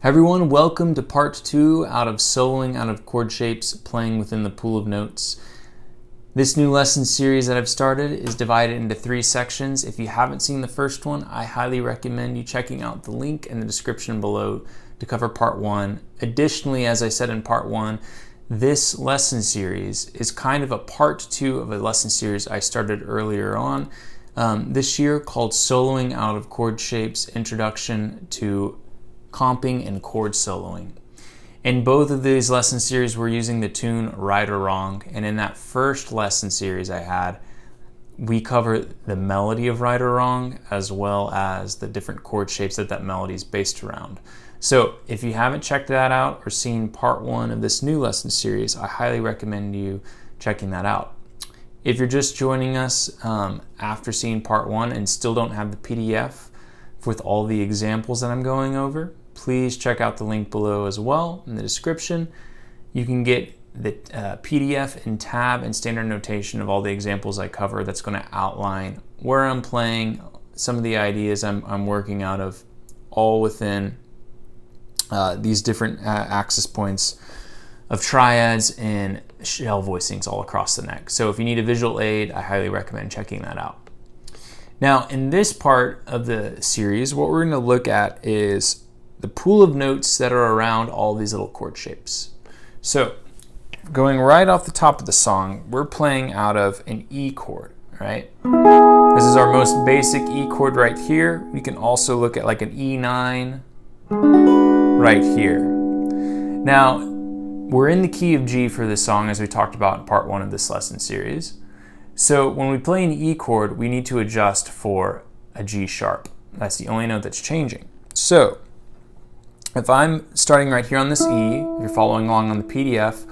Everyone, welcome to part 2 out of soloing out of chord shapes, playing within the pool of notes. This new lesson series that I've started is divided into 3 sections. If you haven't seen the first one, I highly recommend you checking out the link in the description below to cover part 1. Additionally, as I said in part 1, this lesson series is kind of a part 2 of a lesson series I started earlier on this year called Soloing Out of Chord Shapes, Introduction to Comping and Chord Soloing. In both of these lesson series, we're using the tune Right or Wrong, and in that first lesson series I had, we covered the melody of Right or Wrong as well as the different chord shapes that melody is based around. So if you haven't checked that out or seen part 1 of this new lesson series, I highly recommend you checking that out. If you're just joining us after seeing part 1 and still don't have the PDF with all the examples that I'm going over, please check out the link below as well in the description. You can get the PDF and tab and standard notation of all the examples I cover that's going to outline where I'm playing, some of the ideas I'm working out of, all within these different access points of triads and shell voicings all across the neck. So if you need a visual aid, I highly recommend checking that out. Now, in this part of the series, what we're going to look at is the pool of notes that are around all these little chord shapes. So, going right off the top of the song, we're playing out of an E chord, right? This is our most basic E chord right here. We can also look at like an E9 right here. Now, we're in the key of G for this song, as we talked about in part 1 of this lesson series. So when we play an E chord, we need to adjust for a G sharp. That's the only note that's changing. So if I'm starting right here on this E, if you're following along on the PDF,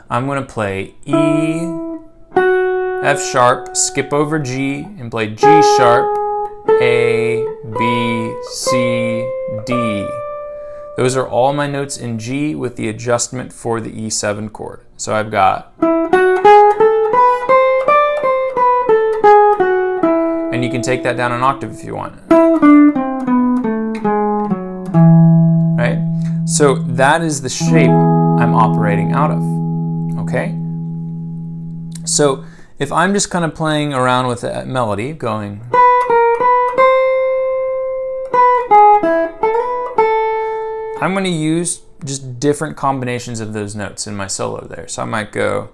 I'm going to play E, F sharp, skip over G, and play G sharp, A, B, C, D. Those are all my notes in G with the adjustment for the E7 chord. So I've got, and you can take that down an octave if you want. Right? So that is the shape I'm operating out of. Okay? So if I'm just kind of playing around with a melody, going, I'm going to use just different combinations of those notes in my solo there. So I might go,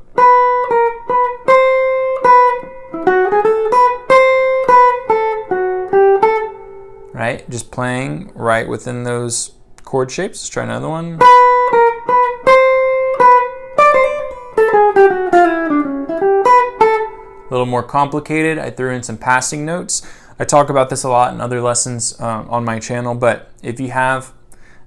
right? Just playing right within those chord shapes. Let's try another one. A little more complicated. I threw in some passing notes. I talk about this a lot in other lessons on my channel, but if you have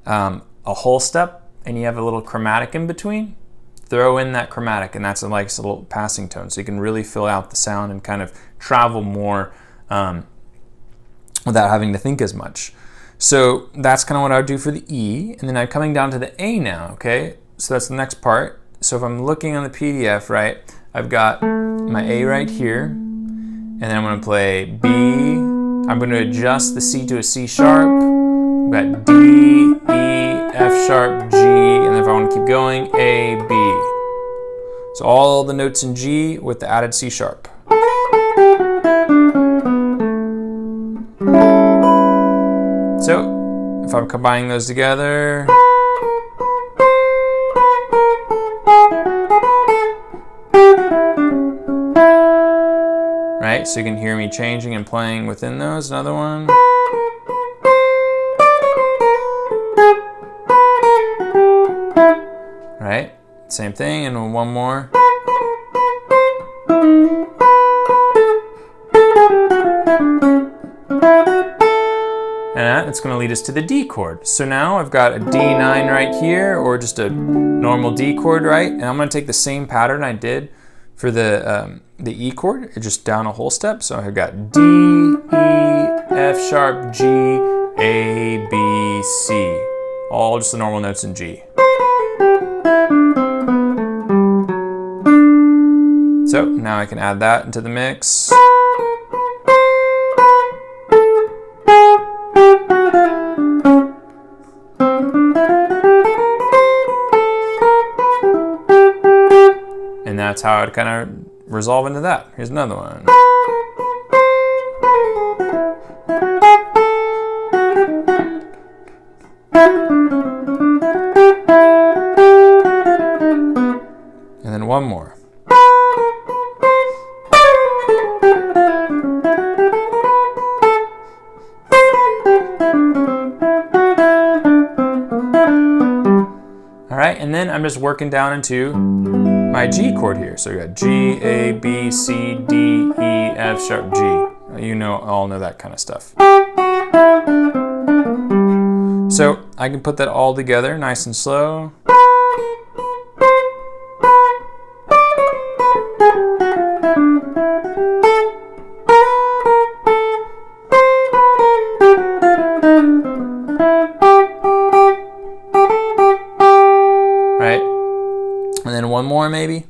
a whole step and you have a little chromatic in between, throw in that chromatic, and that's a nice little passing tone, so you can really fill out the sound and kind of travel more without having to think as much. So that's kind of what I would do for the E, and then I'm coming down to the A now, okay? So that's the next part. So if I'm looking on the PDF, right, I've got my A right here, and then I'm going to play B. I'm going to adjust the C to a C sharp. I've got D, E, F sharp, G, and then if I want to keep going, A, B. So all the notes in G with the added C sharp. So if I'm combining those together, right? So you can hear me changing and playing within those. Another one. Right? Same thing, and one more. And that's going to lead us to the D chord. So now I've got a D9 right here, or just a normal D chord, right? And I'm going to take the same pattern I did For the E chord, it's just down a whole step. So I've got D, E, F sharp, G, A, B, C. All just the normal notes in G. So now I can add that into the mix. And that's how it kind of resolve into that. Here's another one. And then one more. All right, and then I'm just working down into my G chord here. So we got G, A, B, C, D, E, F sharp, G. You all know that kind of stuff. So I can put that all together nice and slow. Right? And then one more maybe.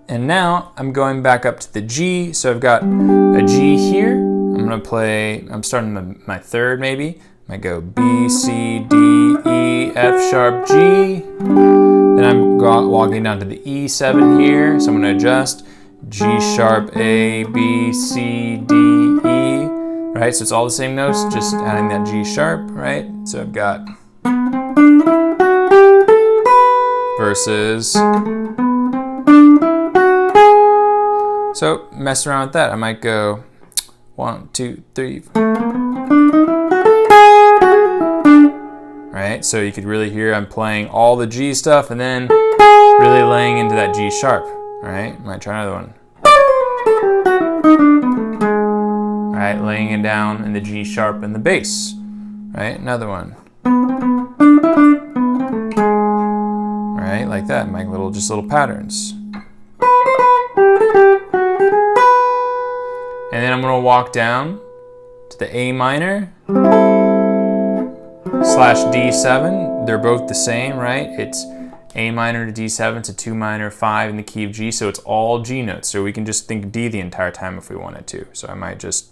And now I'm going back up to the G. So I've got a G here. I'm starting my third maybe. I might go B, C, D, E, F sharp, G. Then I'm walking down to the E7 here. So I'm going to adjust G sharp, A, B, C, D, E. Right, so it's all the same notes, just adding that G sharp, right? So I've got versus. So mess around with that. I might go 1, 2, 3. Right, so you could really hear I'm playing all the G stuff and then really laying into that G sharp. All right, might try another one. All right, laying it down in the G sharp and the bass. All right, another one. All right, like that. Make just little patterns. And then I'm going to walk down to the A minor / D7. They're both the same, right? It's A minor to D7 to 2 minor 5 in the key of G, so it's all G notes. So we can just think D the entire time if we wanted to. So I might just.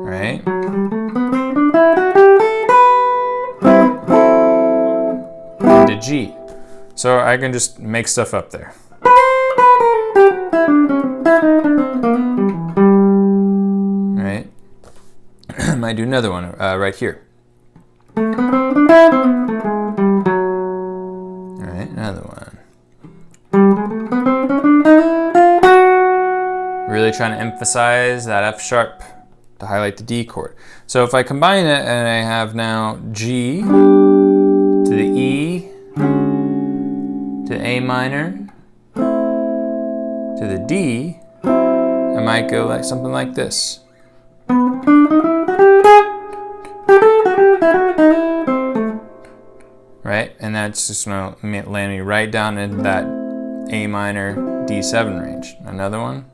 Right? Into G. So I can just make stuff up there. Right? I might do another one right here. All right, another one. Really trying to emphasize that F sharp to highlight the D chord. So if I combine it and I have now G to the E, to A minor, to the D, I might go like something like this. Right, and that's just going to land me right down into that A minor D7 range. Another one.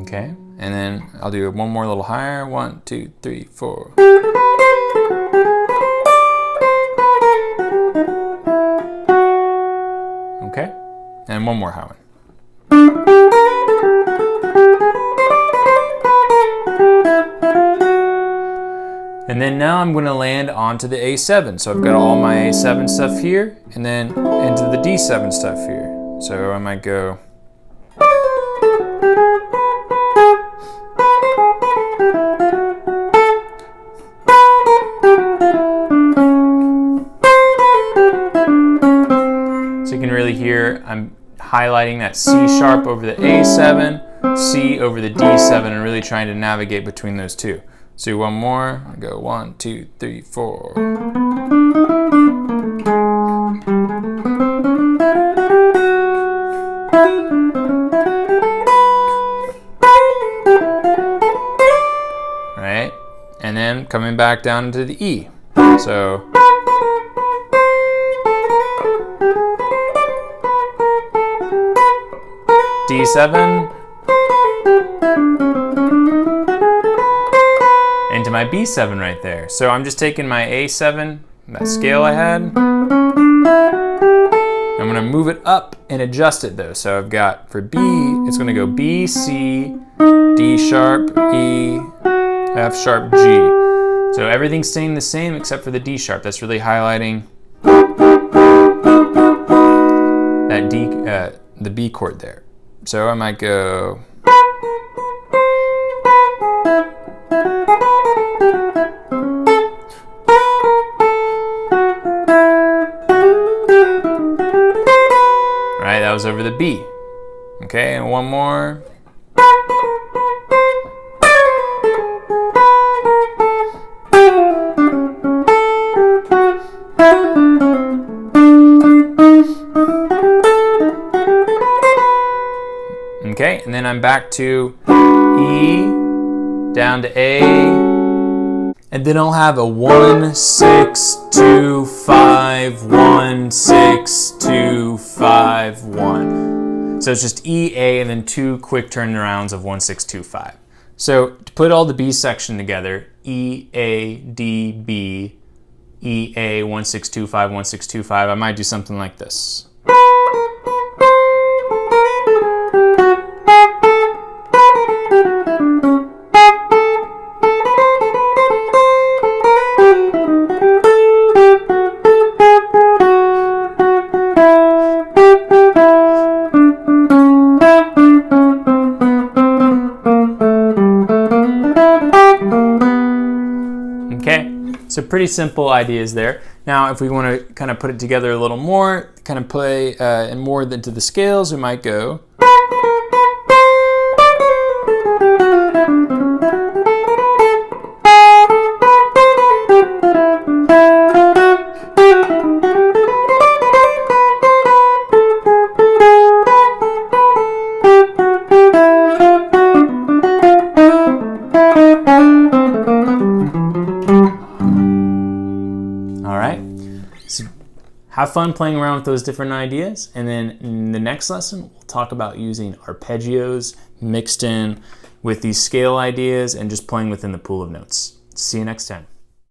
Okay, and then I'll do one more little higher. 1, 2, 3, 4. Okay, and one more high one. And then now I'm going to land onto the A7. So I've got all my A7 stuff here, and then into the D7 stuff here. So I might go. So you can really hear I'm highlighting that C sharp over the A7, C over the D7 and really trying to navigate between those two. So do one more. I go 1, 2, 3, 4. Right? And then coming back down into the E. So D7 into my B7 right there. So I'm just taking my A7, that scale I had. I'm going to move it up and adjust it though. So I've got for B, it's going to go B, C, D sharp, E, F sharp, G. So everything's staying the same except for the D sharp. That's really highlighting that D, the B chord there. So I might go. Right, that was over the B. Okay, and one more. Okay, and then I'm back to E, down to A, and then I'll have a 1, 6, 2, 5, 1, 6, 2, 5, 1. So it's just E, A, and then 2 quick turnarounds of 1, 6, 2, 5. So to put all the B section together, E, A, D, B, E, A, 1, 6, 2, 5, 1, 6, 2, 5, I might do something like this. Okay, so pretty simple ideas there. Now, if we want to kind of put it together a little more, kind of play and more into the scales, we might go. So have fun playing around with those different ideas, and then in the next lesson we'll talk about using arpeggios mixed in with these scale ideas and just playing within the pool of notes. See you next time.